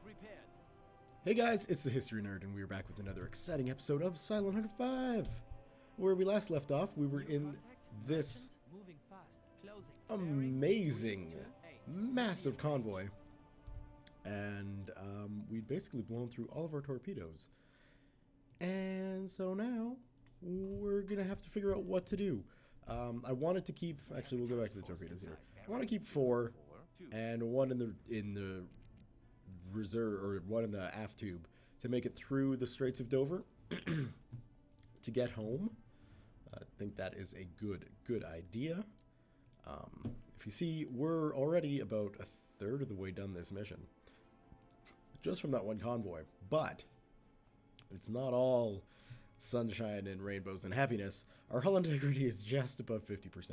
repaired. Hey guys, it's the History Nerd, and we're back with another exciting episode of Silent Hunter 5. Where we last left off, we were in this Moving fast. Closing. amazing, massive convoy. And we'd basically blown through all of our torpedoes. And so now, we're going to have to figure out what to do. I wanted to keep, actually we'll go back to the torpedoes here. I want to keep 4, and one in the reserve, or one in the aft tube, to make it through the Straits of Dover to get home. I think that is a good idea. If you see, we're already about a third of the way done this mission, just from that one convoy. But it's not all sunshine and rainbows and happiness. Our hull integrity is just above 50%.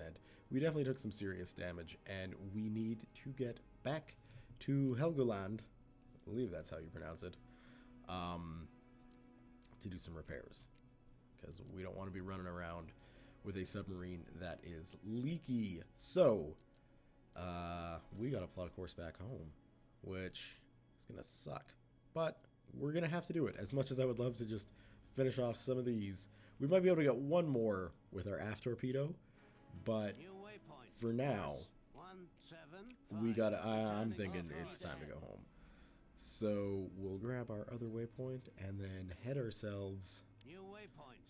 We definitely took some serious damage, and we need to get back to Helgoland, I believe that's how you pronounce it, to do some repairs, because we don't want to be running around with a submarine that is leaky. So we gotta plot a course back home, which is gonna suck, but we're gonna have to do it. As much as I would love to just finish off some of these, we might be able to get one more with our aft torpedo, but for now we gotta, I'm thinking it's time to go home. So we'll grab our other waypoint and then head ourselves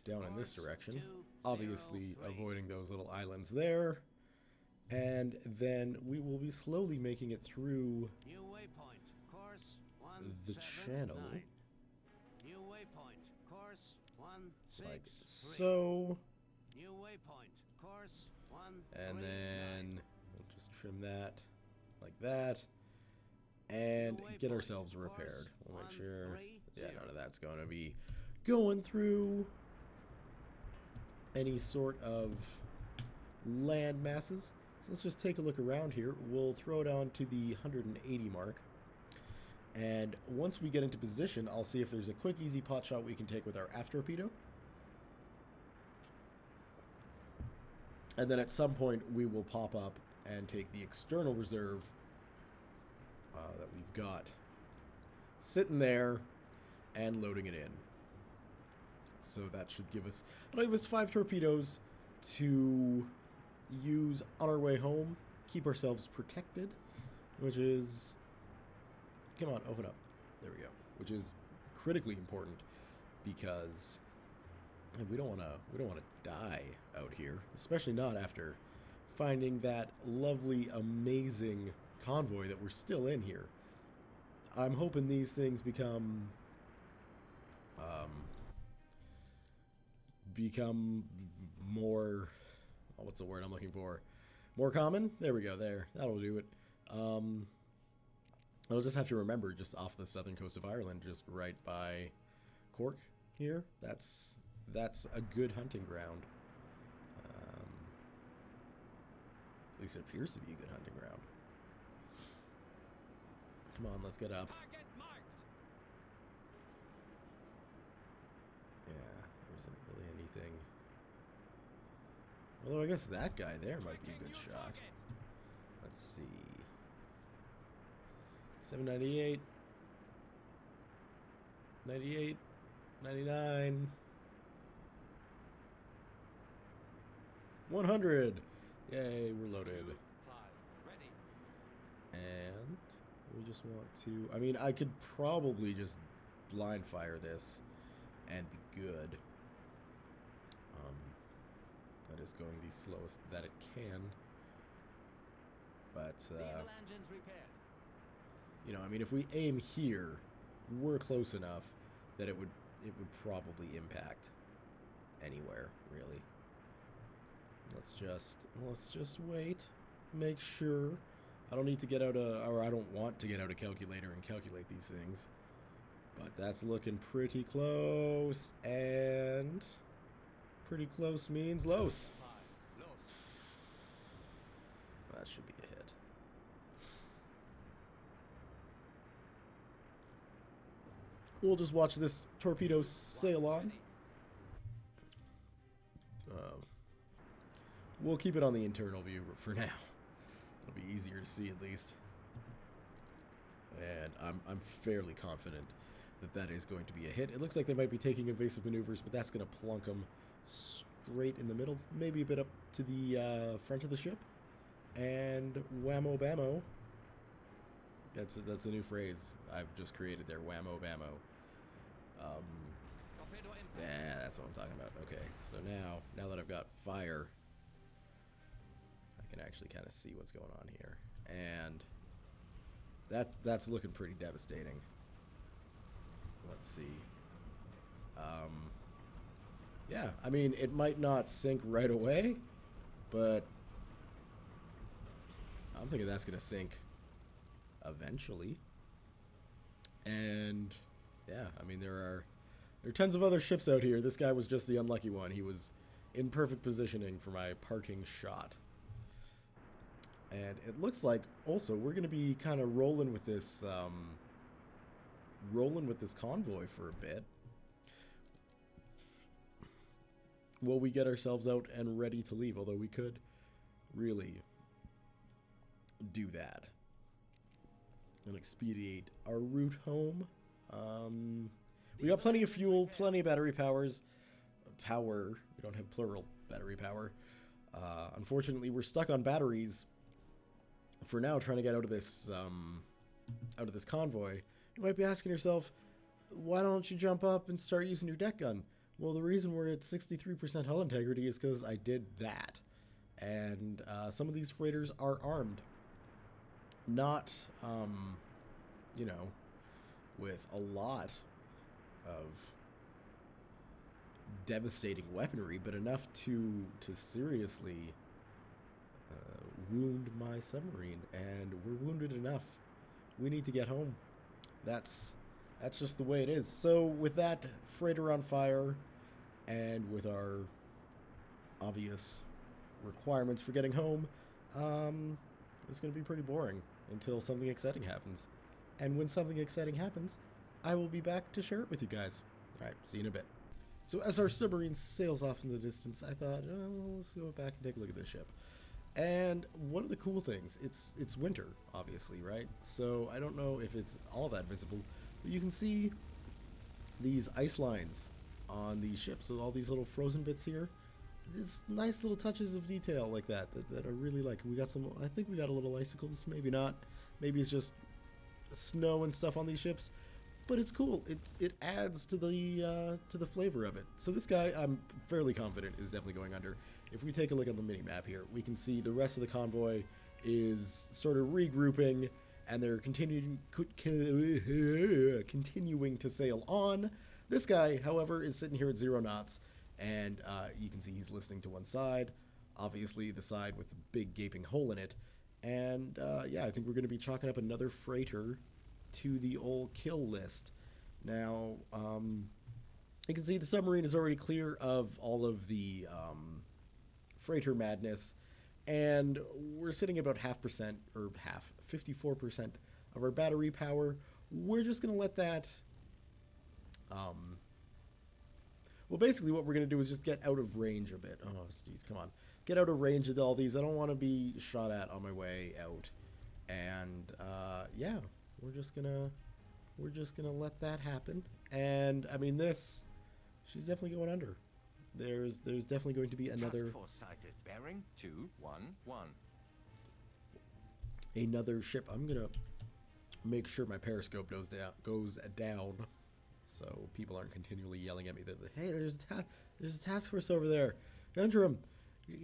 down in this direction, obviously avoiding those little islands there, and then we will be slowly making it through the channel, like so, and then we'll just trim that like that and get ourselves repaired. We'll make sure, yeah, none of that's going to be going through any sort of land masses. So let's just take a look around here. We'll throw it on to the 180 mark, and once we get into position, I'll see if there's a quick easy pot shot we can take with our aft torpedo, and then at some point we will pop up and take the external reserve that we've got sitting there and loading it in. So that should give us, it'll give us 5 torpedoes to use on our way home, keep ourselves protected, which is, come on, open up, there we go, which is critically important, because we don't want to die out here, especially not after finding that lovely, amazing convoy that we're still in here. I'm hoping these things become more, oh, what's the word I'm looking for? More common? There we go, there. That'll do it. I'll just have to remember, just off the southern coast of Ireland, just right by Cork here, that's a good hunting ground. At least it appears to be a good hunting ground. Come on, let's get up. Yeah, there isn't really anything. Although I guess that guy there might be a good shot. Let's see. 798. 98. 99. 100. Yay, we're loaded. And we just want to, I mean, I could probably just blind fire this and be good. That is going the slowest that it can. But, you know, I mean, if we aim here, we're close enough that it would probably impact anywhere, really. Let's just wait, make sure. I don't need to get out or I don't want to get out a calculator and calculate these things. But that's looking pretty close, and pretty close means los. That should be a hit. We'll just watch this torpedo sail on. We'll keep it on the internal view for now. It'll be easier to see, at least. And I'm fairly confident that that is going to be a hit. It looks like they might be taking evasive maneuvers, but that's going to plunk them straight in the middle, maybe a bit up to the front of the ship. And whammo bammo. That's a new phrase I've just created there. Whammo bammo. Yeah, that's what I'm talking about. Okay, so now that I've got fire, I can actually kind of see what's going on here, and that's looking pretty devastating. Let's see. Yeah, I mean, it might not sink right away, but I'm thinking that's gonna sink eventually. And yeah, I mean, there are tons of other ships out here. This guy was just the unlucky one. He was in perfect positioning for my parting shot. And it looks like also we're going to be kind of rolling with this convoy for a bit. While we get ourselves out and ready to leave, although we could really do that and expedite our route home. We got plenty of fuel, plenty of battery powers. Power. We don't have plural battery power. Unfortunately, we're stuck on batteries for now, trying to get out of this convoy. You might be asking yourself, why don't you jump up and start using your deck gun? Well, the reason we're at 63% hull integrity is because I did that. And some of these freighters are armed. Not, you know, with a lot of devastating weaponry, but enough to seriously wound my submarine. And we're wounded enough. We need to get home. That's just the way it is. So with that freighter on fire, and with our obvious requirements for getting home, it's going to be pretty boring until something exciting happens. And when something exciting happens, I will be back to share it with you guys. Alright, see you in a bit. So as our submarine sails off in the distance, I thought, oh, let's go back and take a look at this ship. And one of the cool things, it's winter, obviously, right? So I don't know if it's all that visible, but you can see these ice lines on the ship. So all these little frozen bits here. These nice little touches of detail like that I really like. We got some, I think we got a little icicles, maybe not. Maybe it's just snow and stuff on these ships. But it's cool. It adds to the flavor of it. So this guy, I'm fairly confident, is definitely going under. If we take a look at the mini map here, we can see the rest of the convoy is sort of regrouping, and they're continuing to sail on. This guy, however, is sitting here at 0 knots, and you can see he's listening to one side, obviously the side with the big gaping hole in it. And yeah, I think we're going to be chalking up another freighter to the old kill list. Now, you can see the submarine is already clear of all of the freighter madness, and we're sitting at about 54% of our battery power. We're just going to let that, well, basically what we're going to do is just get out of range a bit. Oh, geez, come on. Get out of range of all these. I don't want to be shot at on my way out. And, yeah, we're just gonna let that happen. And, I mean, she's definitely going under. There's definitely going to be another... Task force sighted. Bearing 211. Another ship. I'm going to make sure my periscope goes down. So people aren't continually yelling at me that, hey, there's a task force over there. Gundrum,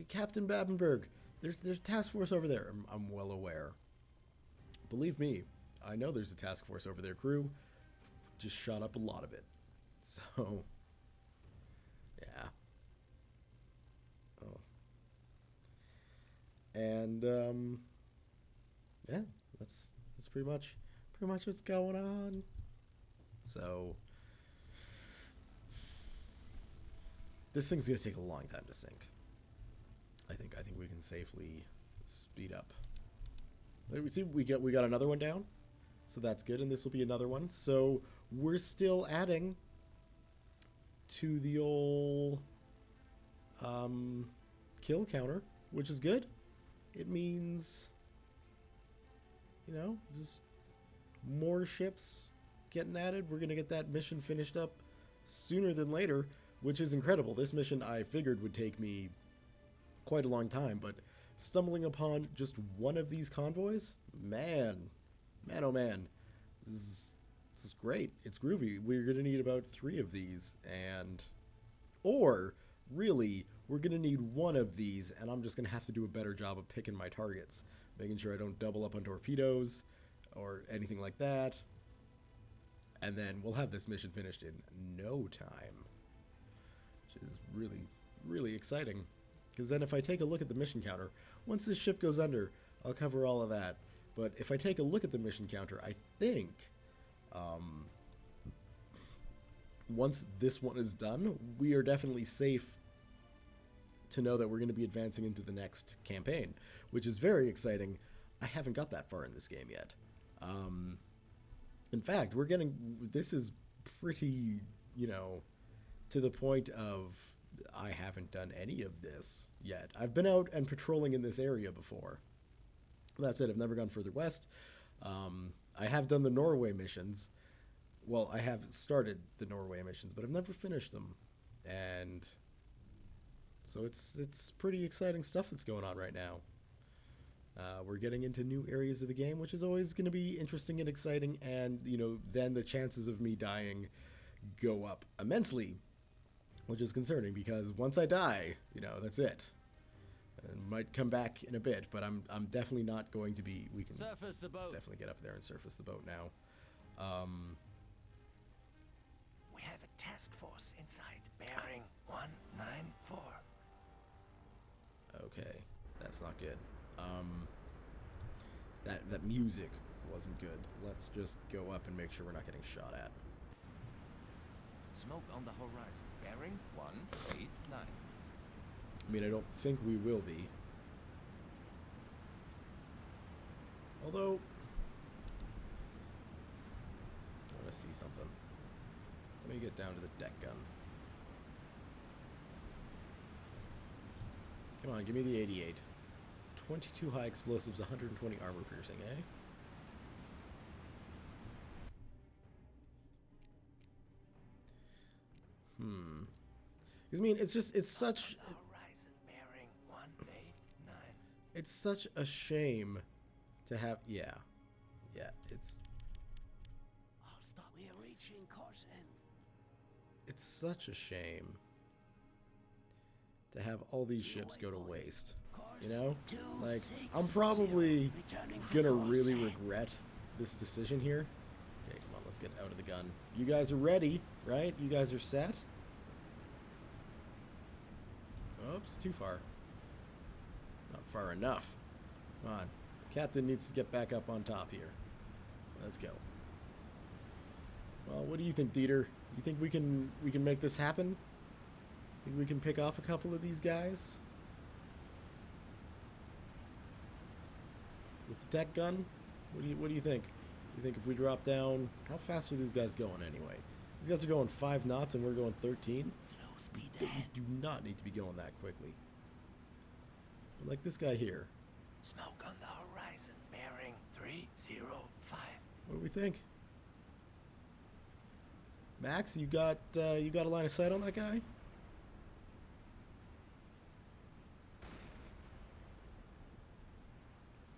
Captain Babenberg, there's a task force over there. I'm well aware. Believe me, I know there's a task force over there, crew. Just shot up a lot of it. So, yeah. Oh. And, yeah, that's pretty much what's going on. So, this thing's gonna take a long time to sink. I think we can safely speed up. We see we got another one down, so that's good, and this will be another one. So we're still adding to the old kill counter, which is good. It means, you know, just more ships getting added. We're going to get that mission finished up sooner than later, which is incredible. This mission I figured would take me quite a long time, but stumbling upon just one of these convoys, man, oh man, this is great. It's groovy. We're going to need about 3 of these, or really, we're going to need 1 of these, and I'm just going to have to do a better job of picking my targets, making sure I don't double up on torpedoes or anything like that. And then we'll have this mission finished in no time, which is really, really exciting. Because then if I take a look at the mission counter, once this ship goes under, I'll cover all of that. But if I take a look at the mission counter, I think once this one is done, we are definitely safe to know that we're going to be advancing into the next campaign, which is very exciting. I haven't got that far in this game yet. In fact, this is pretty, to the point of I haven't done any of this yet. I've been out and patrolling in this area before. That said, I've never gone further west. I have done the Norway missions. Well, I have started the Norway missions, but I've never finished them. And so it's pretty exciting stuff that's going on right now. We're getting into new areas of the game, which is always going to be interesting and exciting, and, then the chances of me dying go up immensely, which is concerning, because once I die, that's it. I might come back in a bit, but I'm definitely not going to be... We can surface the boat. Definitely get up there and surface the boat now. We have a task force inside, bearing 194. Okay, that's not good. That music wasn't good. Let's just go up and make sure we're not getting shot at. Smoke on the horizon, bearing 189. I mean, I don't think we will be. Although, I want to see something. Let me get down to the deck gun. Come on, give me the 88. 22 high explosives, 120 armor piercing, eh? Because, I mean, it's such... Horizon, bearing 189. It's such a shame to have... Yeah, it's... I'll stop. We are reaching course end. It's such a shame to have all these ships go to waste. Like, I'm probably gonna really regret this decision here. Okay, come on, let's get out of the gun. You guys are ready, right? You guys are set? Oops, too far. Not far enough. Come on. Captain needs to get back up on top here. Let's go. Well, what do you think, Dieter? You think we can make this happen? Think we can pick off a couple of these guys? With the deck gun? What do you think? You think if we drop down... How fast are these guys going anyway? These guys are going 5 knots and we're going 13. Slow speed We ahead. do not need to be going that quickly. Like this guy here. Smoke on the horizon, bearing 305. What do we think? Max, you got a line of sight on that guy?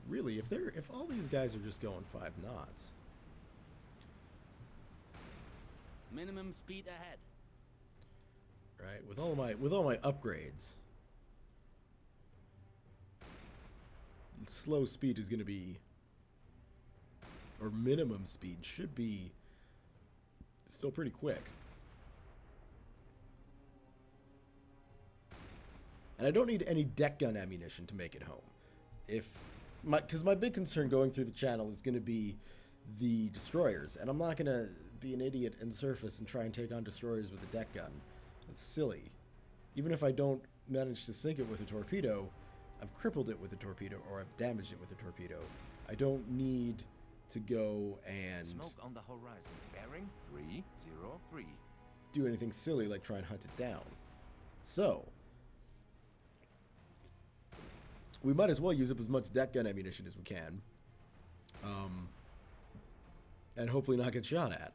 Really, if all these guys are just going 5 knots. Minimum speed ahead. Right, with all my upgrades, slow speed is going to be, or minimum speed should be, still pretty quick. And I don't need any deck gun ammunition to make it home. Because my big concern going through the channel is going to be the destroyers, and I'm not going to be an idiot and surface and try and take on destroyers with a deck gun. That's silly. Even if I don't manage to sink it with a torpedo, I've crippled it with a torpedo, or I've damaged it with a torpedo. I don't need to go and Smoke on the horizon, bearing 303. do anything silly like try and hunt it down. So, we might as well use up as much deck gun ammunition as we can. and hopefully not get shot at.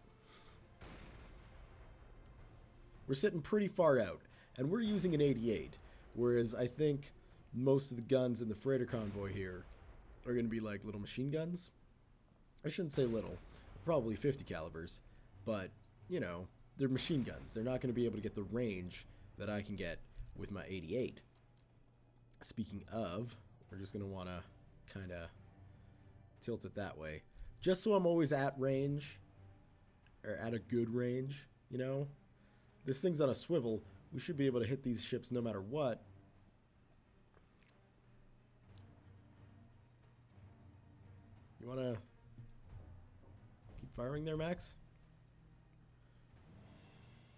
We're sitting pretty far out, and we're using an 88, whereas I think most of the guns in the freighter convoy here are going to be like little machine guns. I shouldn't say little, probably 50 calibers, but, you know, they're machine guns. They're not going to be able to get the range that I can get with my 88. Speaking of, we're just going to want to kind of tilt it that way, just so I'm always at range, or at a good range, you know? This thing's on a swivel. We should be able to hit these ships no matter what. You want to keep firing there, Max?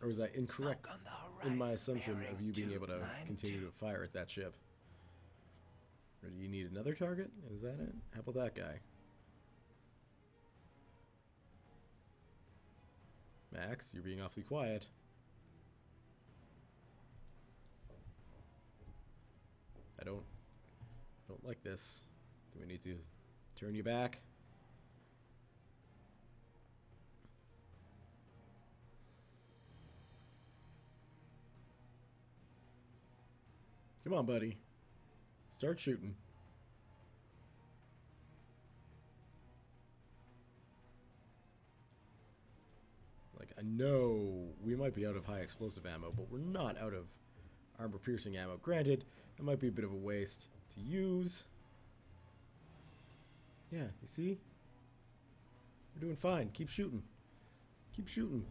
Or was I incorrect in my assumption of you being able to continue to fire at that ship? Or do you need another target? Is that it? How about that guy? Max, you're being awfully quiet. I don't like this. Do we need to turn you back? Come on, buddy. Start shooting. Like, I know we might be out of high explosive ammo, but we're not out of armor-piercing ammo. Granted, it might be a bit of a waste to use. Yeah, you see? We're doing fine. Keep shooting. Keep shooting.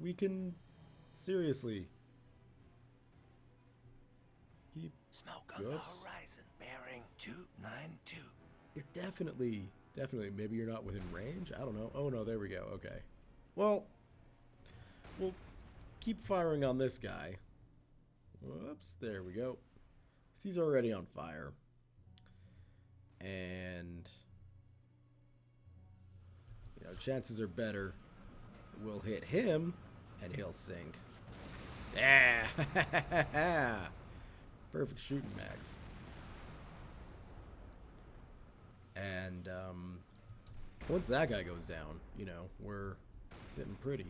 We can... Seriously. Keep... Smoke on the horizon, bearing 292. You're definitely... Maybe you're not within range? I don't know. Oh, no, there we go. Okay. Well, we'll keep firing on this guy. Whoops, there we go. He's already on fire. And, you know, chances are better we'll hit him and he'll sink. Yeah! Perfect shooting, Max. And, once that guy goes down, you know, we're sitting pretty.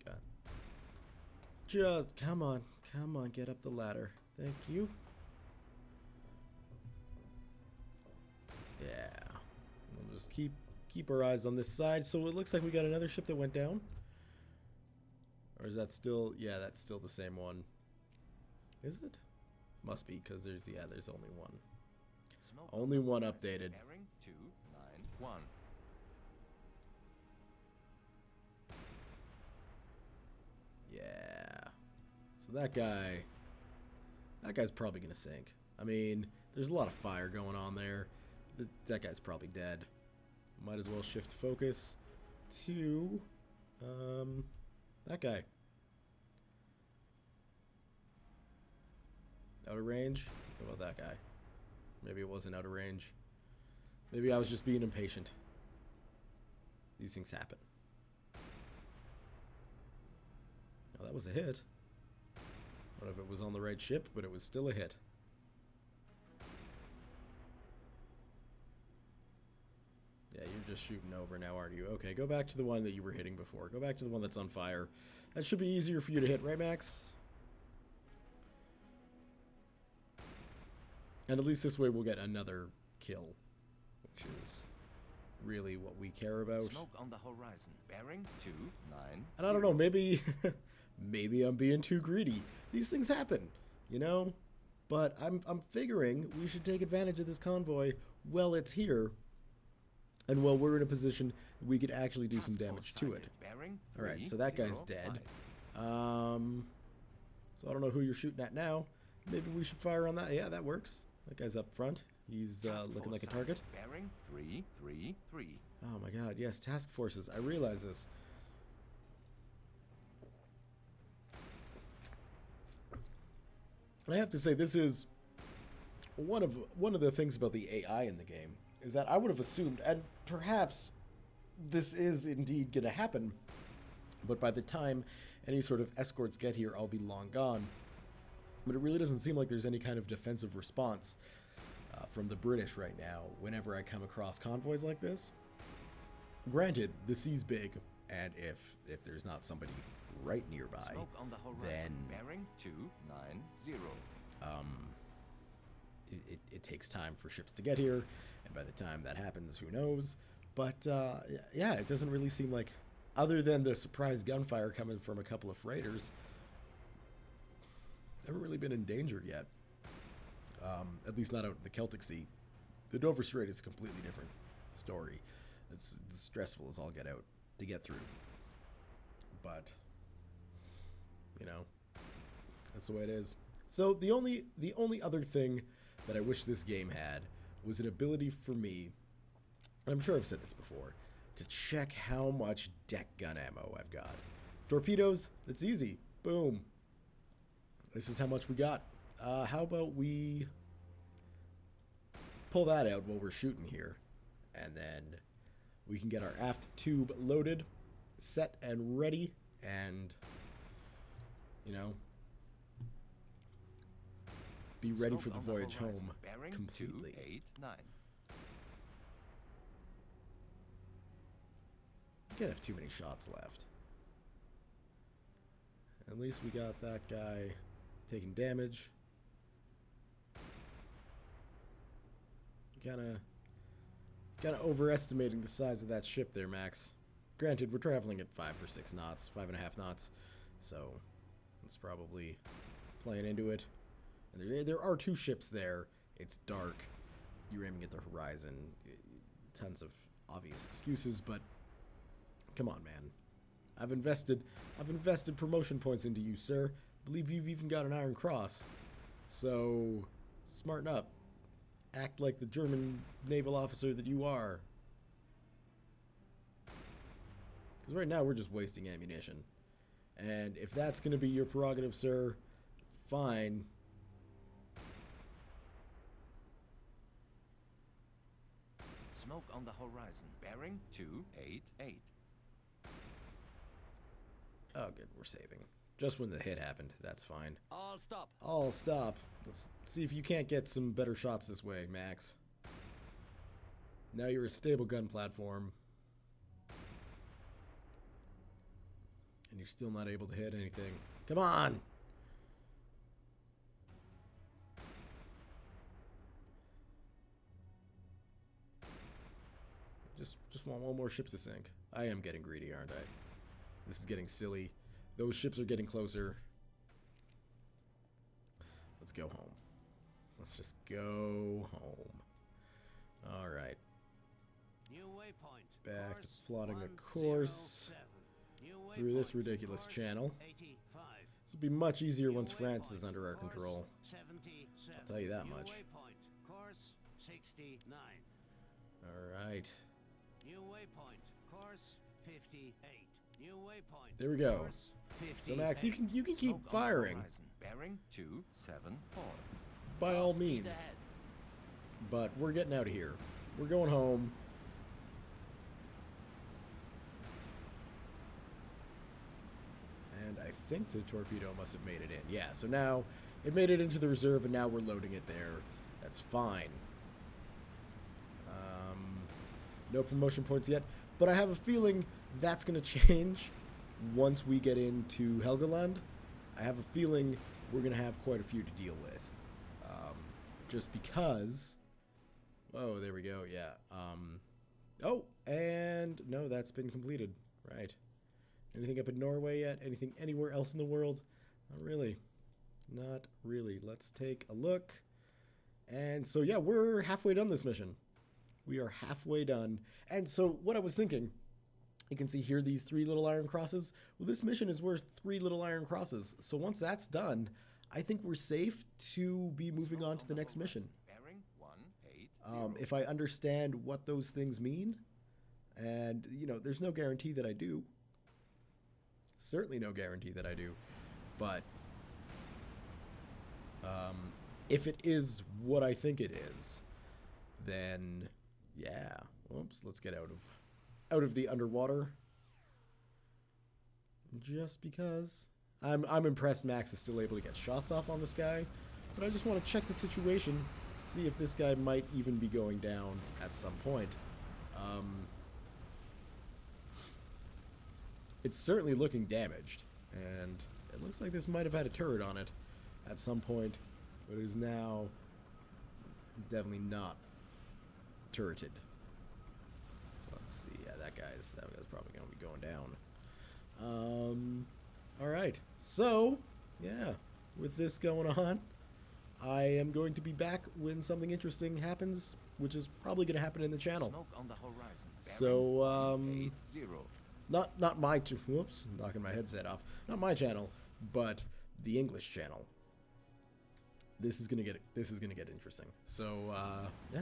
God. Just, come on, get up the ladder. Thank you. Yeah. We'll just keep our eyes on this side. So it looks like we got another ship that went down. Or is that still... Yeah, that's still the same one. Is it? Must be, because there's only one. Only one updated. Bearing 291. Yeah. So that guy's probably going to sink. I mean, there's a lot of fire going on there. That guy's probably dead. Might as well shift focus to that guy. Out of range? How about that guy? Maybe it wasn't out of range. Maybe I was just being impatient. These things happen. Oh, that was a hit. I don't know if it was on the right ship, but it was still a hit. Yeah, you're just shooting over now, aren't you? Okay, go back to the one that you were hitting before. Go back to the one that's on fire. That should be easier for you to hit, right, Max? And at least this way we'll get another kill, which is really what we care about. Smoke on the horizon, bearing 290. And I don't know, maybe maybe I'm being too greedy. These things happen, you know? But I'm figuring we should take advantage of this convoy while it's here. And while we're in a position we could actually do some damage to it. Alright, so that guy's dead. So I don't know who you're shooting at now. Maybe we should fire on that. Yeah, that works. That guy's up front. He's looking like a target. Bearing 333. Oh my god, yes, task forces. I realize this. And I have to say, this is one of the things about the AI in the game, is that I would have assumed, and perhaps this is indeed going to happen, but by the time any sort of escorts get here, I'll be long gone. But it really doesn't seem like there's any kind of defensive response from the British right now whenever I come across convoys like this. Granted, the sea's big, and if there's not somebody right nearby, Smoke on the horizon. then Bearing 290. it takes time for ships to get here, and by the time that happens, who knows? But yeah, it doesn't really seem like, other than the surprise gunfire coming from a couple of freighters, haven't really been in danger yet. At least not out in the Celtic Sea. The Dover Strait is a completely different story. It's stressful as all get out to get through. But, you know, that's the way it is. So the only other thing that I wish this game had was an ability for me, and I'm sure I've said this before, to check how much deck gun ammo I've got. Torpedoes, it's easy. Boom. This is how much we got. How about we pull that out while we're shooting here, and then we can get our aft tube loaded, set and ready, and, you know, be ready for the voyage home completely. 289. We can't have too many shots left. At least we got that guy taking damage. Kind of overestimating the size of that ship there, Max. Granted, we're traveling at 5 or 6 knots, 5.5 knots, so it's probably playing into it. And there are 2 ships there. It's dark. You're aiming at the horizon. Tons of obvious excuses, but come on, man. I've invested promotion points into you, sir. I believe you've even got an Iron Cross. So smarten up. Act like the German naval officer that you are. Because right now we're just wasting ammunition. And if that's going to be your prerogative, sir, fine. Smoke on the horizon. Bearing 288. Oh, good. We're saving. Just when the hit happened. That's fine. All stop. All stop. Let's see if you can't get some better shots this way, Max. Now you're a stable gun platform. And you're still not able to hit anything. Come on! Just want one more ship to sink. I am getting greedy, aren't I? This is getting silly. Those ships are getting closer. Let's go home. Let's just go home. Alright. New waypoint. Back to Course plotting a course 107. New through this waypoint. ridiculous Course channel. 85. This will be much easier New once France waypoint. is under our Course control. 77. I'll tell you that New much. waypoint. Course 69. Alright. New waypoint. Course 58. New waypoint. There we go. Course So Max, 58. you can Smoke keep on the firing horizon. Bearing 274. by all Speed means. ahead. But we're getting out of here. We're going home. And I think the torpedo must have made it in. Yeah, so now it made it into the reserve, and now we're loading it there. That's fine. No promotion points yet, but I have a feeling that's going to change once we get into Helgoland. I have a feeling we're going to have quite a few to deal with. Just because... Oh, there we go, yeah. Oh, and no, that's been completed. Right. Anything up in Norway yet? Anything anywhere else in the world? Not really. Not really. Let's take a look. And so, yeah, we're halfway done this mission. We are halfway done. And so what I was thinking, you can see here these 3 little iron crosses. Well, this mission is worth 3 little iron crosses. So once that's done, I think we're safe to be moving on to the next mission. Bearing 180. If I understand what those things mean, and, you know, there's no guarantee that I do. Certainly no guarantee that I do. But if it is what I think it is, then yeah. Oops, let's get out of the underwater. Just because I'm impressed Max is still able to get shots off on this guy, but I just want to check the situation, See if this guy might even be going down at some point. It's certainly looking damaged, and it looks like this might have had a turret on it at some point, but it is now definitely not turreted. So let's see. Yeah, that guy's probably going to be going down. All right. So, yeah, with this going on, I am going to be back when something interesting happens, which is probably going to happen in the channel. Smoke on the horizon. So, 80. not my whoops, knocking my headset off. Not my channel, but the English channel. This is gonna get interesting. So yeah,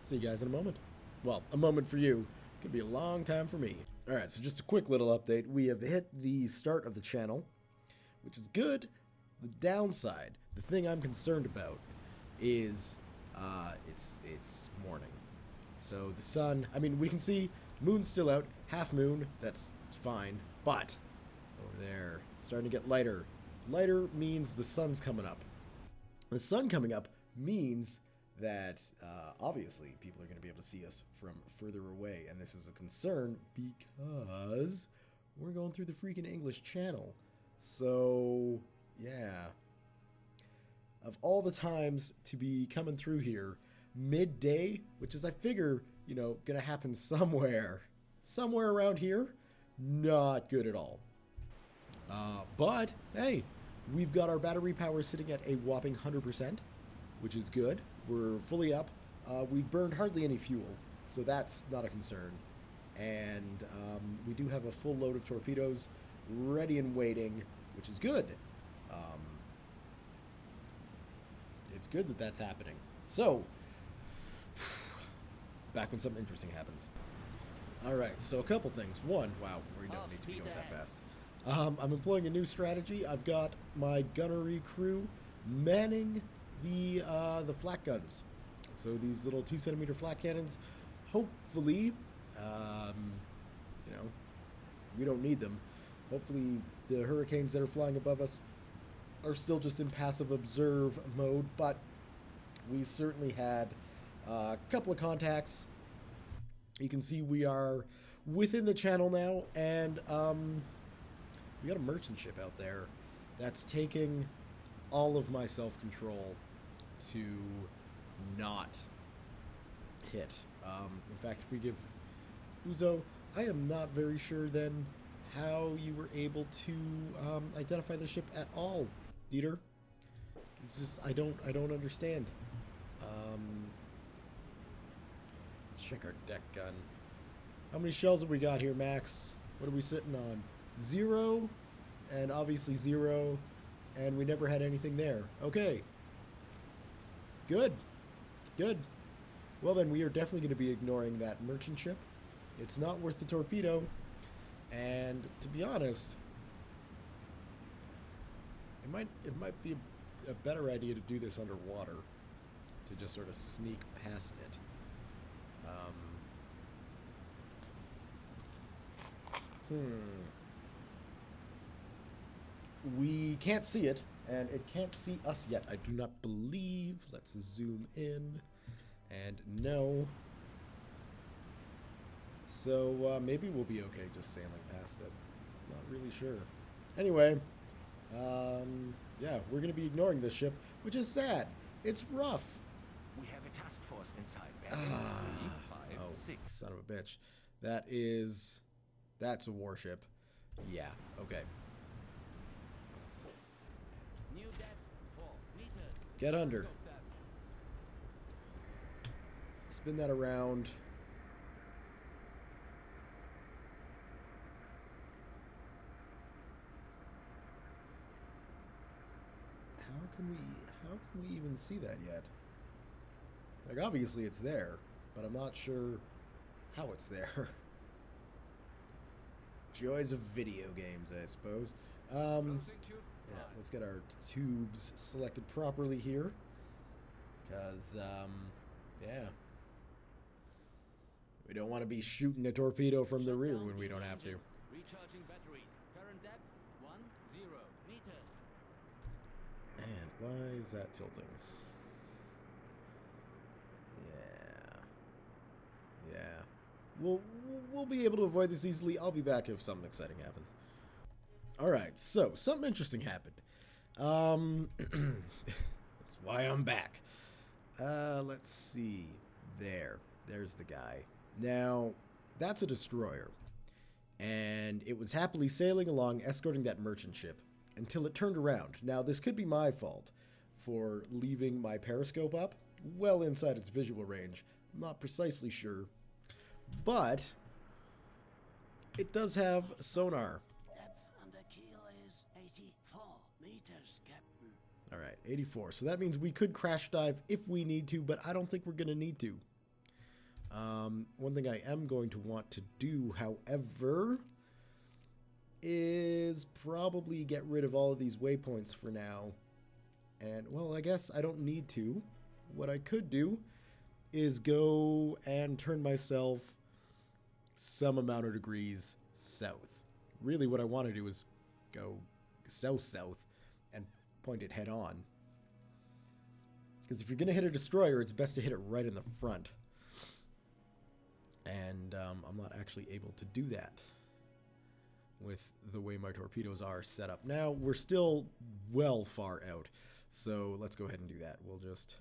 see you guys in a moment. Well, a moment for you could be a long time for me. All right, so just a quick little update. We have hit the start of the channel, which is good. The downside, the thing I'm concerned about, is it's morning. So the sun. I mean, we can see moon's still out, half moon. That's fine, but over there, it's starting to get lighter. Lighter means the sun's coming up. The sun coming up means that obviously people are going to be able to see us from further away, and this is a concern because we're going through the freaking English channel. So yeah, of all the times to be coming through here midday, which is, I figure, you know, gonna happen somewhere around here, not good at all. But hey, we've got our battery power sitting at a whopping 100%, which is good. We're fully up. We've burned hardly any fuel, so that's not a concern. And we do have a full load of torpedoes ready and waiting, which is good. It's good that that's happening. So, back when something interesting happens. Alright, so a couple things. One, wow, we don't need to be going that fast. I'm employing a new strategy. I've got my gunnery crew manning the flak guns. So these little 2-centimeter flak cannons, hopefully, you know, we don't need them. Hopefully the hurricanes that are flying above us are still just in passive observe mode, but we certainly had a couple of contacts. You can see we are within the channel now, and we got a merchant ship out there that's taking all of my self-control to not hit. In fact, if we give Uzo, I am not very sure then how you were able to identify the ship at all, Dieter. It's just, I don't understand. Let's check our deck gun. How many shells have we got here, Max? What are we sitting on? 0, and obviously 0, and we never had anything there. Okay. Good. Good. Well then, we are definitely going to be ignoring that merchant ship. It's not worth the torpedo, and to be honest, it might be a better idea to do this underwater, to just sort of sneak past it. We can't see it, and it can't see us yet, I do not believe. Let's zoom in, and no. So maybe we'll be okay just sailing past it. Not really sure. Anyway, yeah, we're going to be ignoring this ship, which is sad. It's rough. We have a task force inside. Oh, 6. son of a bitch. That's a warship. Yeah, okay. New depth 4 meters. Get under. Scope depth. Spin that around. How can we even see that yet? Like, obviously it's there, but I'm not sure how it's there. Joys of video games, I suppose. Yeah, let's get our tubes selected properly here, because yeah, we don't want to be shooting a torpedo from the rear when we don't have to. Recharging batteries. Current depth 10 meters. And why is that tilting? we'll be able to avoid this easily. I'll be back if something exciting happens. Alright, so something interesting happened. That's why I'm back. Let's see. There's the guy. Now, that's a destroyer. And it was happily sailing along, escorting that merchant ship, until it turned around. Now, this could be my fault for leaving my periscope up well inside its visual range. I'm not precisely sure. But it does have sonar. Depth under keel is 84 meters, Captain. All right, 84. So that means we could crash dive if we need to, but I don't think we're going to need to. One thing I am going to want to do, however, is probably get rid of all of these waypoints for now. And, well, I guess I don't need to. What I could do is go and turn myself some amount of degrees south. Really what I want to do is go south-south and point it head on. Because if you're going to hit a destroyer, it's best to hit it right in the front. And I'm not actually able to do that with the way my torpedoes are set up. Now, we're still well far out, so let's go ahead and do that. We'll just...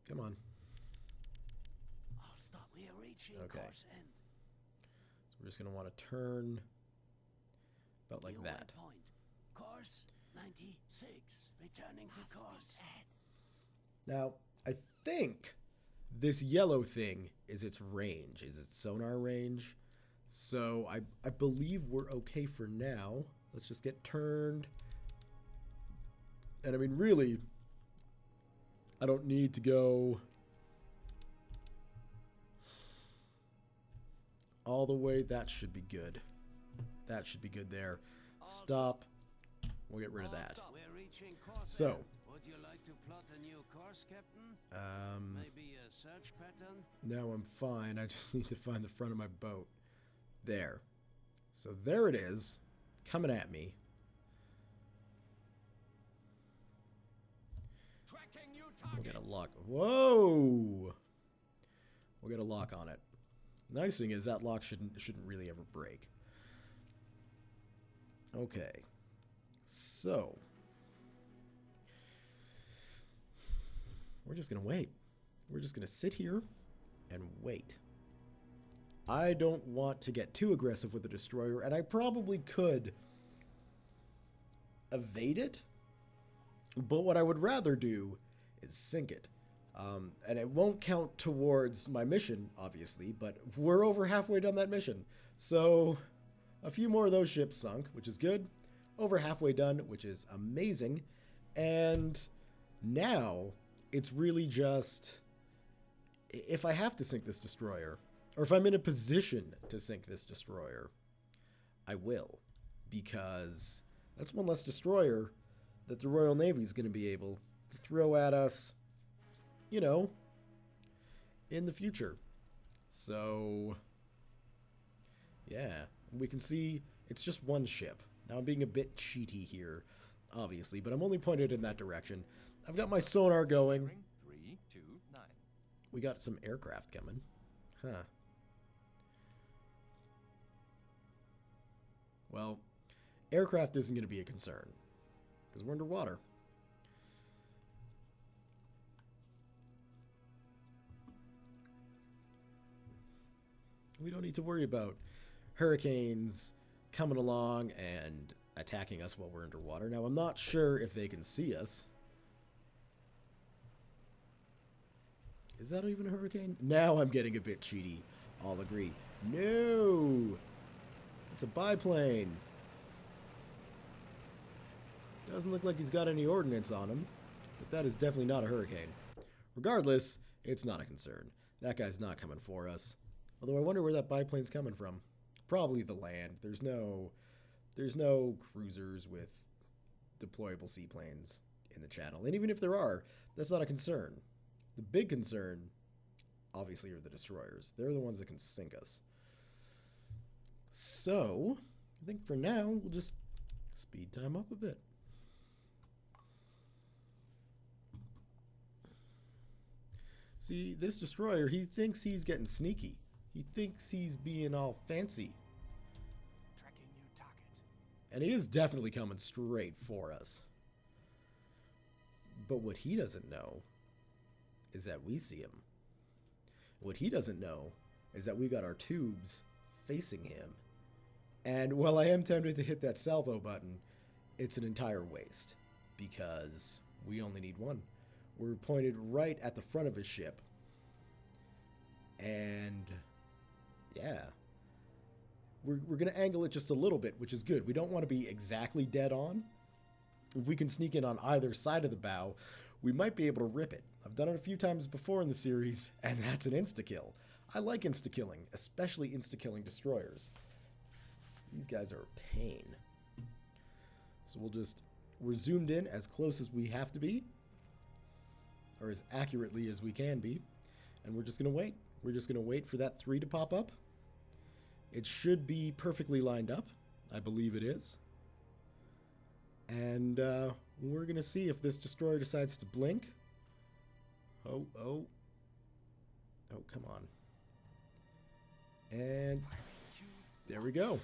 Come on. I'll stop. We are reaching Okay. course end. So we're just going to want to turn about like New that. waypoint. Course 96. Returning to course. Now, I think this yellow thing is its range, is its sonar range. So I believe we're okay for now. Let's just get turned. And I mean, really, I don't need to go all the way. That should be good. That should be good there. Stop. We'll get rid of that. We're reaching course So. end. Would you like to plot a new course, Captain? Maybe a search pattern? No, I'm fine. I just need to find the front of my boat. There. So there it is, coming at me. Tracking new We'll target. get a lock. Whoa! We'll get a lock on it. Nice thing is that lock shouldn't really ever break. Okay. So we're just gonna wait. We're just gonna sit here and wait. I don't want to get too aggressive with the destroyer, and I probably could evade it, but what I would rather do is sink it. And it won't count towards my mission, obviously, but we're over halfway done that mission. So a few more of those ships sunk, which is good. Over halfway done, which is amazing. And now it's really just, if I have to sink this destroyer, or if I'm in a position to sink this destroyer, I will. Because that's one less destroyer that the Royal Navy is going to be able to throw at us, you know, in the future. So, yeah. We can see it's just one ship. Now, I'm being a bit cheaty here, obviously, but I'm only pointed in that direction. I've got my sonar going. 329. We got some aircraft coming. Huh. Well, aircraft isn't going to be a concern, because we're underwater. We don't need to worry about hurricanes coming along and attacking us while we're underwater. Now, I'm not sure if they can see us. Is that even a hurricane? Now I'm getting a bit cheaty. I'll agree. No! It's a biplane. Doesn't look like he's got any ordnance on him, but that is definitely not a hurricane. Regardless, it's not a concern. That guy's not coming for us. Although I wonder where that biplane's coming from. Probably the land. There's no cruisers with deployable seaplanes in the channel. And even if there are, that's not a concern. The big concern, obviously, are the destroyers. They're the ones that can sink us. So, I think for now, we'll just speed time up a bit. See, this destroyer, he thinks he's getting sneaky. He thinks he's being all fancy. Tracking new target. And he is definitely coming straight for us. But what he doesn't know is that we see him. What he doesn't know is that we got our tubes facing him. And while I am tempted to hit that salvo button, it's an entire waste because we only need one. We're pointed right at the front of his ship. And yeah, we're going to angle it just a little bit, which is good. We don't want to be exactly dead on. If we can sneak in on either side of the bow, we might be able to rip it. I've done it a few times before in the series, and that's an insta-kill. I like insta-killing, especially insta-killing destroyers. These guys are a pain. So we're zoomed in as close as we have to be, or as accurately as we can be, and we're just going to wait. We're just going to wait for that 3 to pop up. It should be perfectly lined up. I believe it is. And we're going to see if this destroyer decides to blink. Oh, come on. And there we go.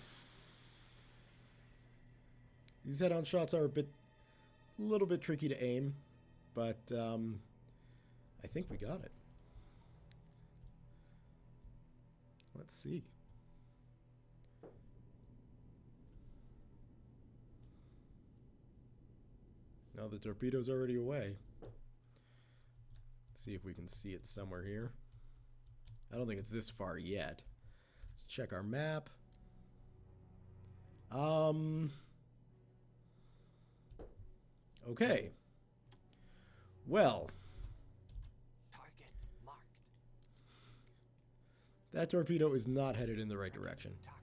These head-on shots are a little bit tricky to aim, but I think we got it. Let's see. Now the torpedo's already away. See if we can see it somewhere here. I don't think it's this far yet. Let's check our map. Okay. Well. Target marked. That torpedo is not headed in the right direction. Target.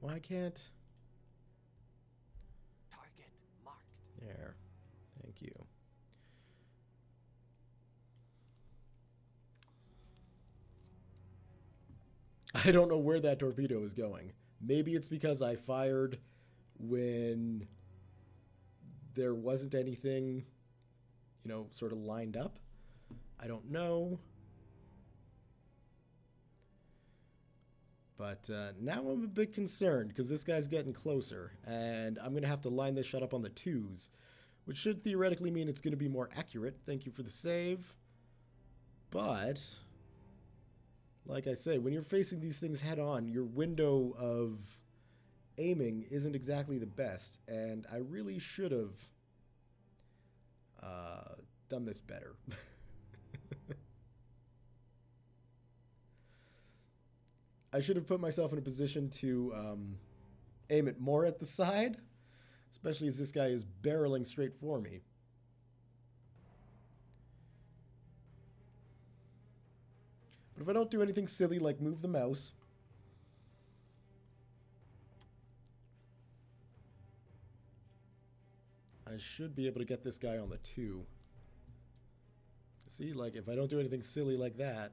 Why can't... Target marked. There. Thank you. I don't know where that torpedo is going. Maybe it's because I fired when there wasn't anything, you know, sort of lined up. I don't know. But now I'm a bit concerned because this guy's getting closer, and I'm going to have to line this shot up on the 2s, which should theoretically mean it's going to be more accurate. Thank you for the save. But, like I say, when you're facing these things head on, your window of aiming isn't exactly the best, and I really should have done this better. I should have put myself in a position to aim it more at the side, especially as this guy is barreling straight for me. But if I don't do anything silly like move the mouse, I should be able to get this guy on the 2. See, like, if I don't do anything silly like that,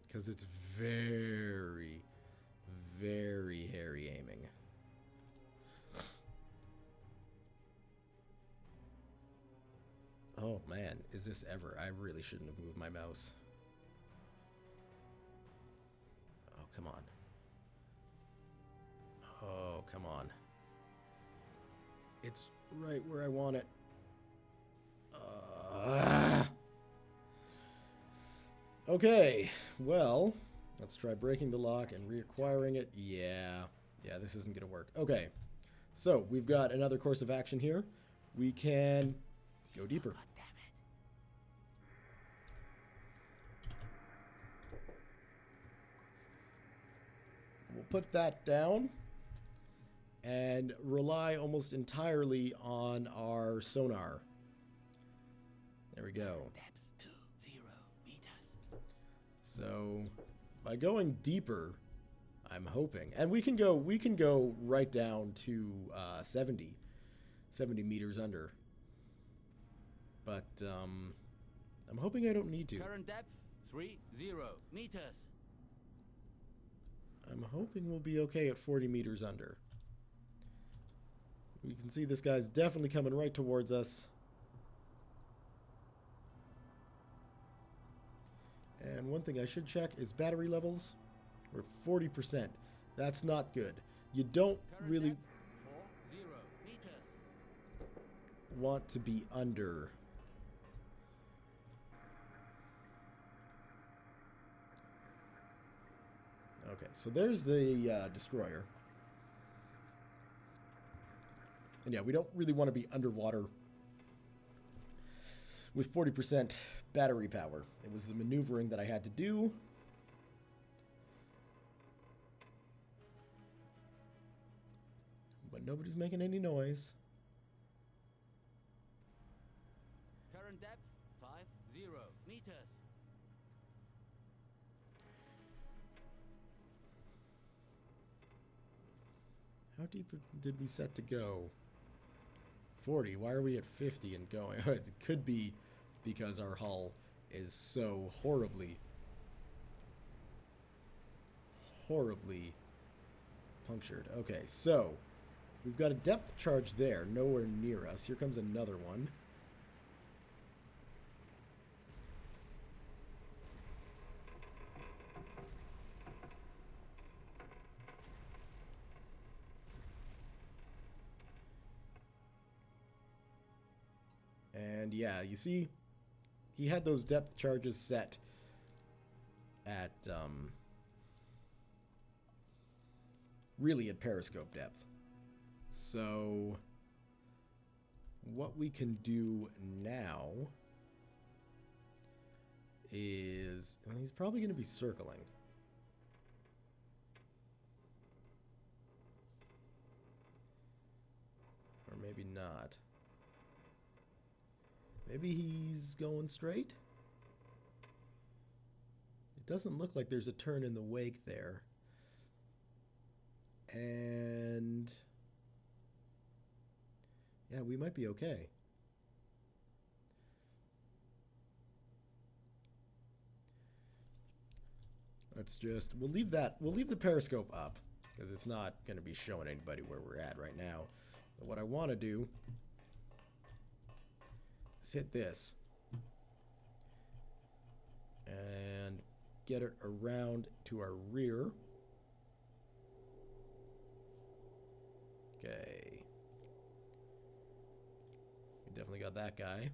because it's very, very hairy aiming. Oh, man, is this ever? I really shouldn't have moved my mouse. Oh, come on. Oh, come on. It's right where I want it. Okay, well, let's try breaking the lock and reacquiring it. Yeah, this isn't going to work. Okay, so we've got another course of action here. We can go deeper. God damn it. We'll put that down and rely almost entirely on our sonar. There we go. Depth 20 meters. So by going deeper, I'm hoping, and we can go right down to 70 meters under. But I'm hoping I don't need to. Current depth 30 meters. I'm hoping we'll be okay at 40 meters under. We can see this guy's definitely coming right towards us. And one thing I should check is battery levels. We're 40%. That's not good. You don't really 40 meters. want to be under. Okay, so there's the destroyer. And yeah, we don't really want to be underwater with 40% battery power. It was the maneuvering that I had to do. But nobody's making any noise. Current depth 50 meters. How deep did we set to go? 40. Why are we at 50 and going? It could be because our hull is so horribly punctured. Okay, so we've got a depth charge there, nowhere near us. Here comes another one. And yeah, you see, he had those depth charges set at, really at periscope depth. So, what we can do now is, well, he's probably going to be circling. Or maybe not. Maybe he's going straight? It doesn't look like there's a turn in the wake there. And yeah, we might be okay. Let's just, we'll leave the periscope up because it's not going to be showing anybody where we're at right now. But what I want to do is hit this and get it around to our rear. Okay. We definitely got that guy.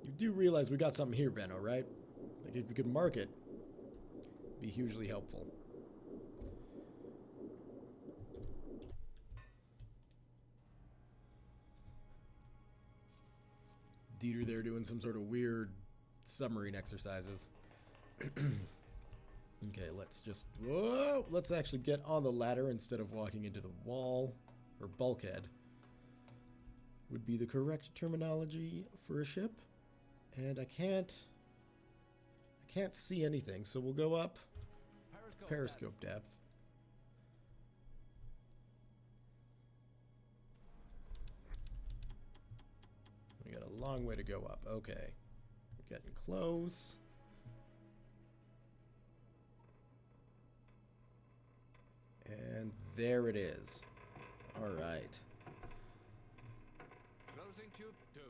You do realize we got something here, Benno, right? Like if you could mark it, it'd be hugely helpful. Dieter there doing some sort of weird submarine exercises. Okay, let's just... Whoa! Let's actually get on the ladder instead of walking into the wall. Or bulkhead. Would be the correct terminology for a ship. And I can't see anything, so we'll go up. Periscope depth. We got a long way to go up. Okay. We're getting close. And there it is. All right. Closing tube 2.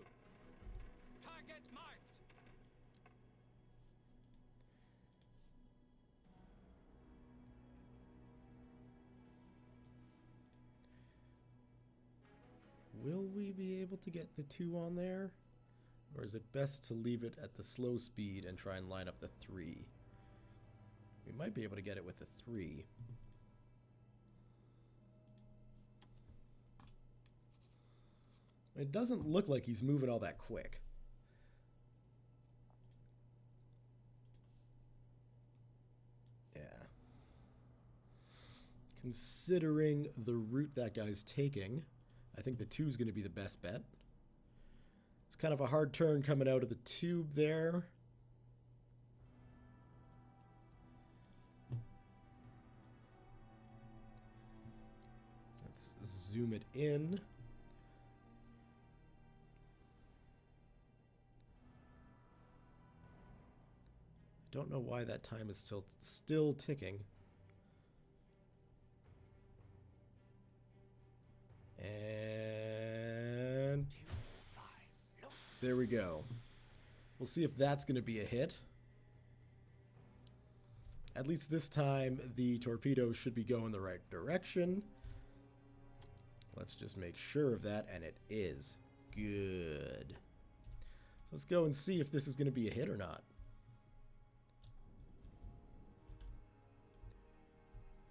Target marked. Will we be able to get the 2 on there? Or is it best to leave it at the slow speed and try and line up the 3? We might be able to get it with the 3. It doesn't look like he's moving all that quick. Yeah. Considering the route that guy's taking, I think the 2 is going to be the best bet. It's kind of a hard turn coming out of the tube there. Let's zoom it in. Don't know why that time is still ticking. There we go. We'll see if that's going to be a hit. At least this time, the torpedo should be going the right direction. Let's just make sure of that, and it is. Good. So let's go and see if this is going to be a hit or not.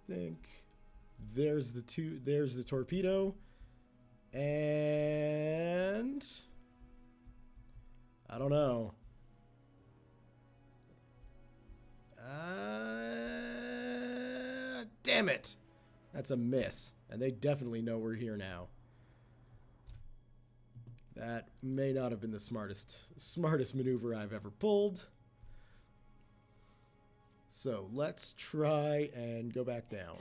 Think there's the torpedo, and I don't know. Damn it! That's a miss, and they definitely know we're here now. That may not have been the smartest maneuver I've ever pulled. So let's try and go back down.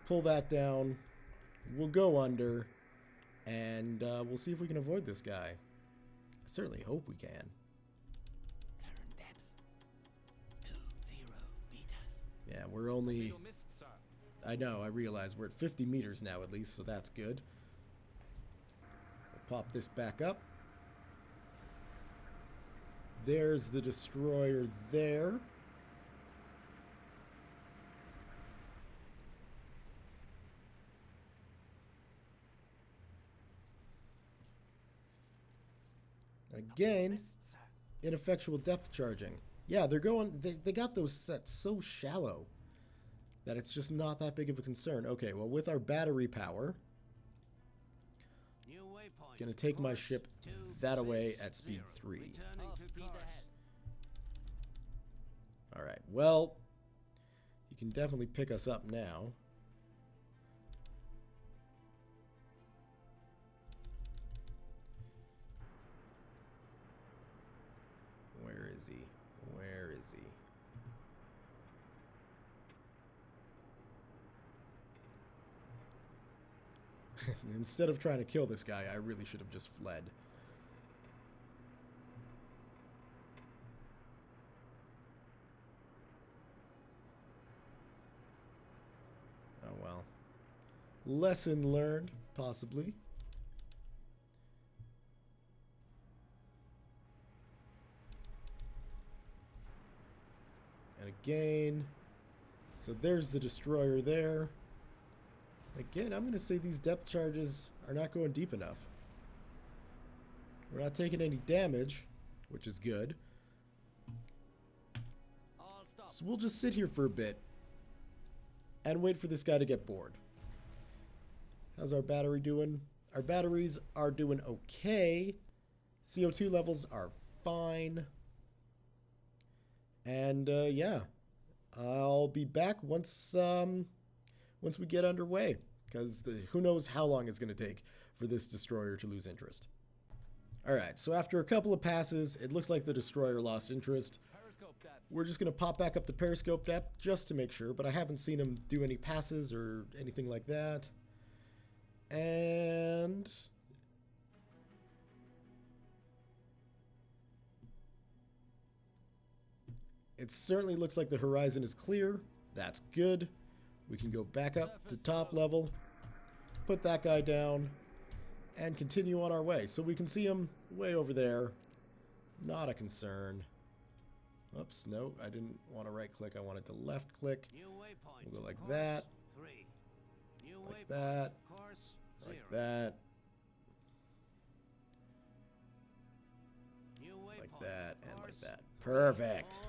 Pull that down. We'll go under, and we'll see if we can avoid this guy. I certainly hope we can. Current depth 20 meters. Yeah, we're only... I know, I realize we're at 50 meters now at least, so that's good. We'll pop this back up. There's the destroyer there. Again, ineffectual depth charging. Yeah, they're going... They got those sets so shallow that it's just not that big of a concern. Okay, well, with our battery power, gonna take my ship that away at speed 3. Alright, well, you can definitely pick us up now. Where is he? Where is he? Instead of trying to kill this guy, I really should have just fled. Oh well. Lesson learned, possibly. And again, so there's the destroyer there. Again, I'm going to say these depth charges are not going deep enough. We're not taking any damage, which is good. So we'll just sit here for a bit and wait for this guy to get bored. How's our battery doing? Our batteries are doing okay. CO2 levels are fine. And yeah, I'll be back once we get underway, because who knows how long it's going to take for this destroyer to lose interest. Alright, so after a couple of passes, it looks like the destroyer lost interest. We're just going to pop back up to periscope depth just to make sure, but I haven't seen him do any passes or anything like that. And... it certainly looks like the horizon is clear. That's good. We can go back up to top level, put that guy down, and continue on our way. So we can see him way over there. Not a concern. Oops, no, I didn't want to right click. I wanted to left click. We'll go like that. Like that. Like that. Like that, and like that. Perfect.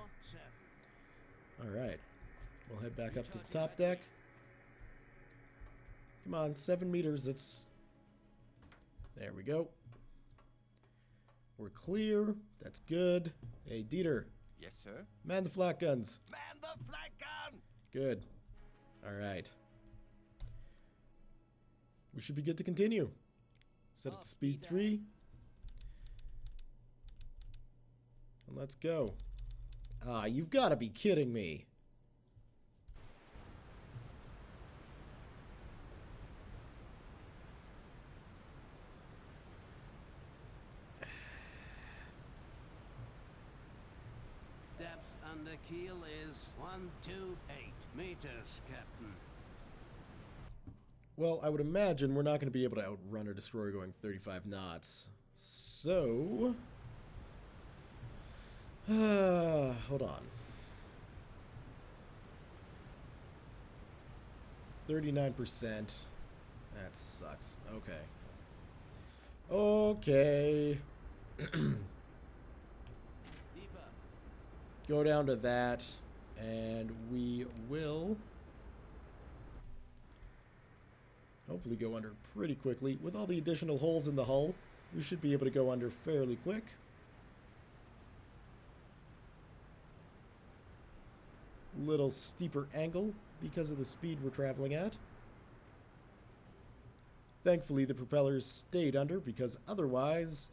Alright. We'll head back up to the top deck. Come on, 7 meters. That's... there we go. We're clear. That's good. Hey, Dieter. Yes, sir. Man the flak guns. Man the flag gun! Good. Alright. We should be good to continue. Set it to speed 3. And let's go. Ah, you've got to be kidding me. Depth under keel is 128 meters, Captain. Well, I would imagine we're not going to be able to outrun a destroyer going 35 knots. So... hold on. 39%. That sucks. Okay. Okay. Go down to that, and we will hopefully go under pretty quickly. With all the additional holes in the hull, we should be able to go under fairly quick. Little steeper angle because of the speed we're traveling at. Thankfully, the propellers stayed under because otherwise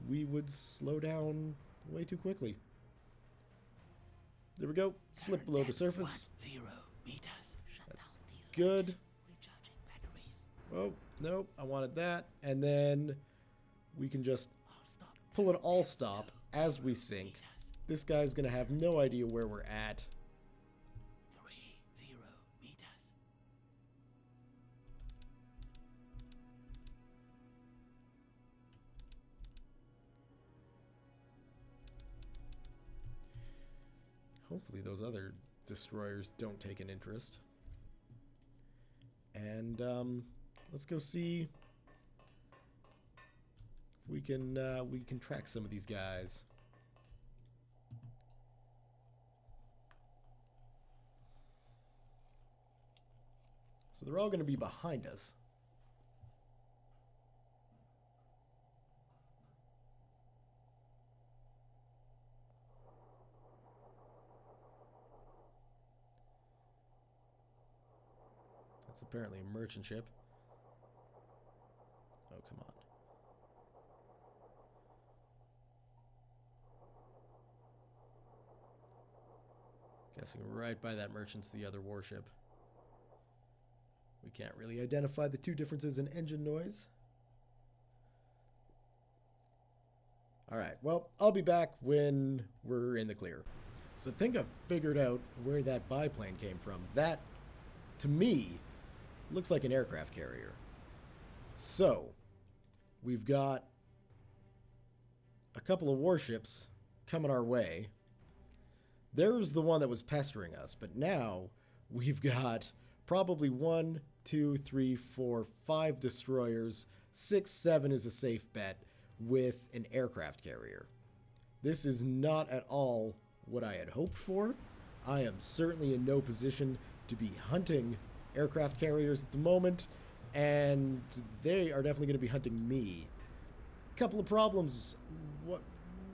we would slow down way too quickly. There we go. Slip below the surface. 0 meters. That's good. Oh, no, I wanted that. And then we can just pull an all stop as we sink. This guy's going to have no idea where we're at. 30 meters. Hopefully those other destroyers don't take an interest. And let's go see if we can track some of these guys. So they're all going to be behind us. That's apparently a merchant ship. Oh, come on. Guessing right by that merchant's the other warship. We can't really identify the two differences in engine noise. Alright, well, I'll be back when we're in the clear. So I think I've figured out where that biplane came from. That, to me, looks like an aircraft carrier. So, we've got a couple of warships coming our way. There's the one that was pestering us, but now we've got probably 1, 2, 3, 4, 5 destroyers. 6, 7 is a safe bet with an aircraft carrier. This is not at all what I had hoped for. I am certainly in no position to be hunting aircraft carriers at the moment, and they are definitely going to be hunting me. Couple of problems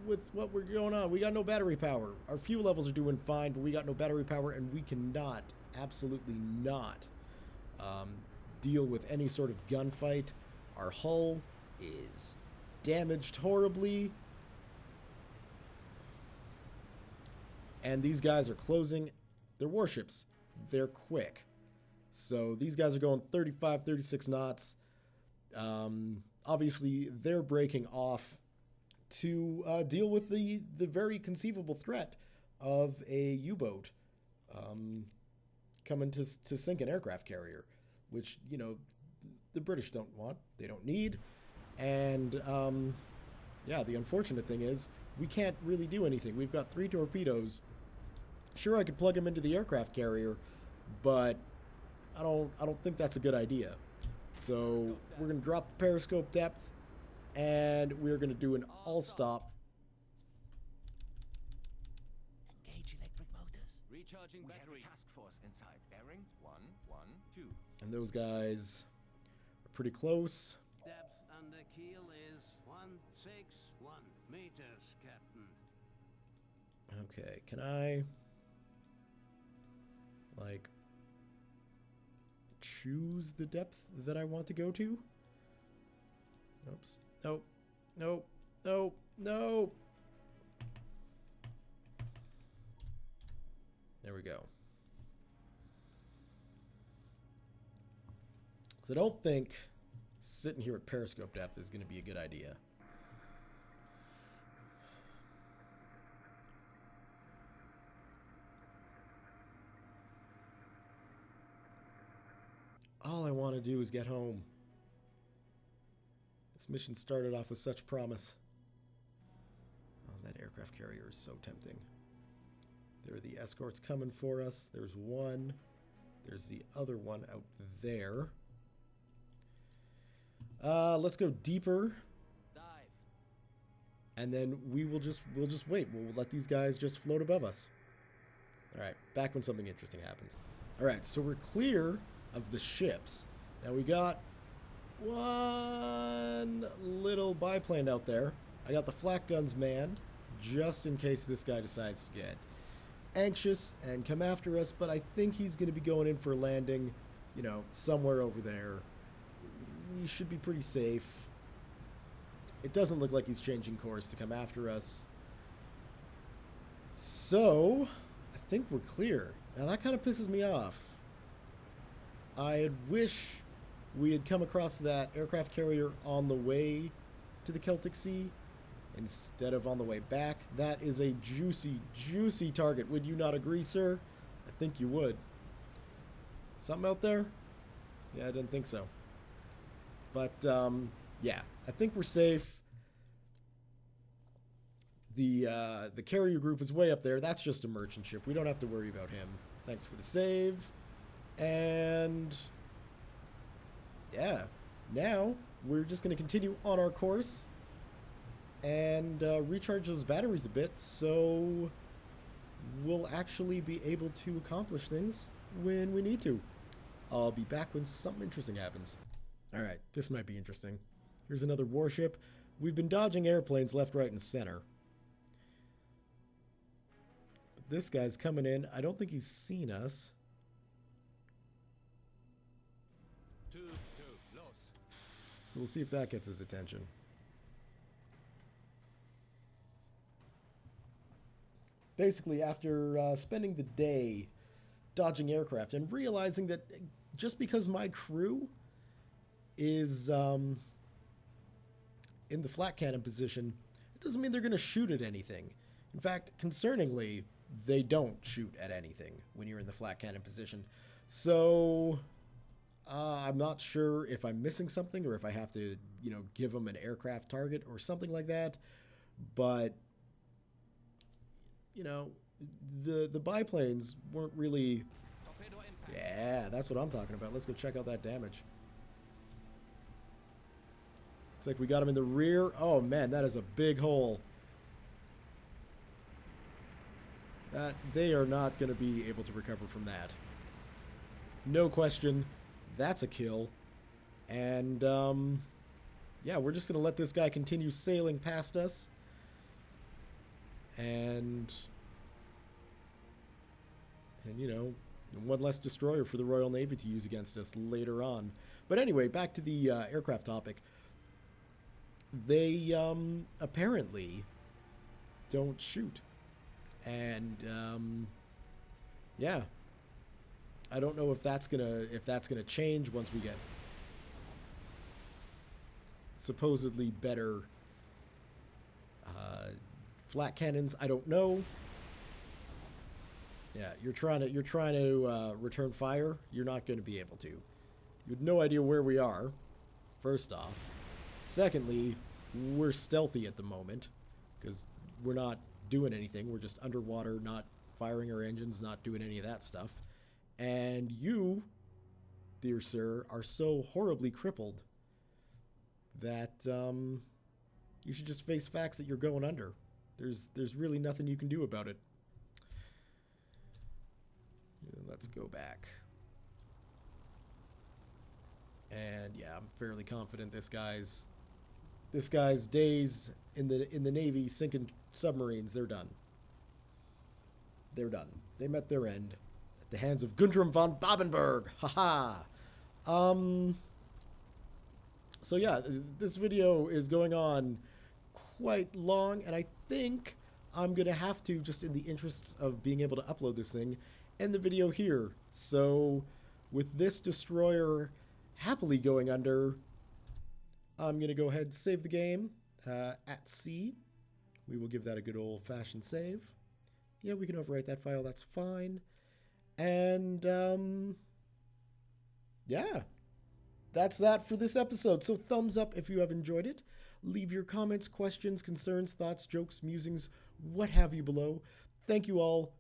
with what we're going on. We got no battery power. Our fuel levels are doing fine, but we got no battery power, and we cannot, absolutely not, deal with any sort of gunfight. Our hull is damaged horribly, and these guys are closing their warships. They're quick. So these guys are going 35, 36 knots. Obviously, they're breaking off to deal with the very conceivable threat of a U-boat coming to sink an aircraft carrier, which, you know, the British don't want, they don't need. And, yeah, the unfortunate thing is we can't really do anything. We've got 3 torpedoes. Sure, I could plug them into the aircraft carrier, but I don't think that's a good idea. So we're going to drop the periscope depth, and we're going to do an all-stop. Engage electric motors. Recharging We have a batteries. task force inside. Bearing 1, 1, 2. And those guys are pretty close. Depth under keel is 161 meters, Captain. Okay, can I, like, choose the depth that I want to go to? Oops. Nope. Nope. Nope. Nope. There we go. Because I don't think sitting here at periscope depth is going to be a good idea. All I want to do is get home. This mission started off with such promise. Oh, that aircraft carrier is so tempting. There are the escorts coming for us. There's one. There's the other one out there. Let's go deeper. Dive. And then we'll just wait. We'll let these guys just float above us. All right, back when something interesting happens. All right, so we're clear of the ships. Now we got one little biplane out there. I got the flak guns manned, just in case this guy decides to get anxious and come after us, but I think he's going to be going in for a landing, you know, somewhere over there. We should be pretty safe. It doesn't look like he's changing course to come after us. So, I think we're clear. Now that kind of pisses me off. I wish we had come across that aircraft carrier on the way to the Celtic Sea instead of on the way back. That is a juicy, juicy target. Would you not agree, sir? I think you would. Something out there? Yeah, I didn't think so. But, yeah, I think we're safe. The carrier group is way up there. That's just a merchant ship. We don't have to worry about him. Thanks for the save. And yeah, now we're just going to continue on our course and recharge those batteries a bit, so we'll actually be able to accomplish things when we need to. I'll be back when something interesting happens. Alright, this might be interesting. Here's another warship. We've been dodging airplanes left, right, and center. But this guy's coming in. I don't think he's seen us. So we'll see if that gets his attention. Basically, after spending the day dodging aircraft and realizing that just because my crew is in the flat cannon position, it doesn't mean they're going to shoot at anything. In fact, concerningly, they don't shoot at anything when you're in the flat cannon position. So I'm not sure if I'm missing something or if I have to, you know, give them an aircraft target or something like that. But, you know, the biplanes weren't really... Yeah, that's what I'm talking about. Let's go check out that damage. Looks like we got him in the rear. Oh, man, that is a big hole. They are not going to be able to recover from that. No question. That's a kill. And, yeah, we're just going to let this guy continue sailing past us. And, you know, one less destroyer for the Royal Navy to use against us later on. But anyway, back to the aircraft topic. They apparently don't shoot. And, yeah. I don't know if that's gonna change once we get supposedly better flat cannons. I don't know. Yeah, you're trying to return fire. You're not going to be able to. You have no idea where we are. First off, secondly, we're stealthy at the moment because we're not doing anything. We're just underwater, not firing our engines, not doing any of that stuff. And you, dear sir, are so horribly crippled that you should just face facts that you're going under. There's really nothing you can do about it. Let's go back. And yeah, I'm fairly confident this guy's days in the Navy sinking submarines, they're done. They're done. They met their end at the hands of Guntram von Babenberg. Haha. So yeah, this video is going on quite long, and I think I'm gonna have to, just in the interests of being able to upload this thing, end the video here. So with this destroyer happily going under, I'm gonna go ahead and save the game at sea. We will give that a good old-fashioned save. Yeah, we can overwrite that file, that's fine. And yeah, that's that for this episode. So thumbs up if you have enjoyed it. Leave your comments, questions, concerns, thoughts, jokes, musings, what have you below. Thank you all